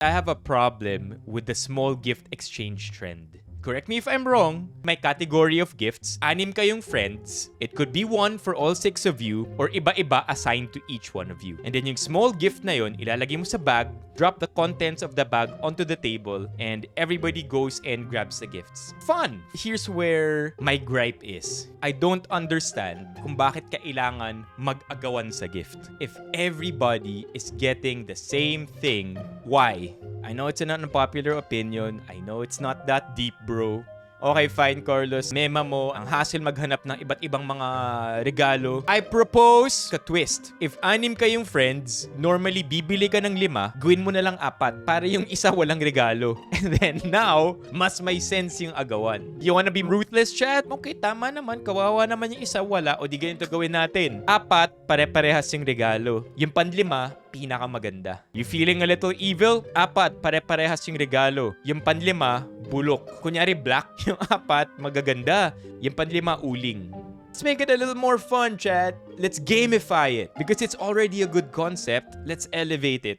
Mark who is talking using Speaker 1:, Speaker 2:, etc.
Speaker 1: I have a problem with the small gift exchange trend. Correct me if I'm wrong, may category of gifts, 6 kayong friends, it could be one for all 6 of you, or iba-iba assigned to each one of you. And then yung small gift na yun, ilalagay mo sa bag, drop the contents of the bag onto the table, and everybody goes and grabs the gifts. Fun! Here's where my gripe is. I don't understand kung bakit kailangan mag-agawan sa gift. If everybody is getting the same thing, why? I know it's an unpopular opinion. I know it's not that deep, bro. Okay, fine, Carlos. Mema mo ang hassle maghanap ng iba't ibang mga regalo. I propose ka twist. If 6 kayong friends, normally bibili ka ng 5, gawin mo na lang 4 para yung isa walang regalo. And then now, mas may sense yung agawan. You wanna be ruthless, chat? Okay, tama naman. Kawawa naman yung isa wala. O di ganito gawin natin. 4, pare-parehas yung regalo. Yung 5, pinakamaganda. You feeling a little evil? 4, pare-parehas yung regalo. Yung 5, bulok. Kunyari black, yung 4, magaganda. Yung 5, uling. Let's make it a little more fun, chat. Let's gamify it. Because it's already a good concept, let's elevate it.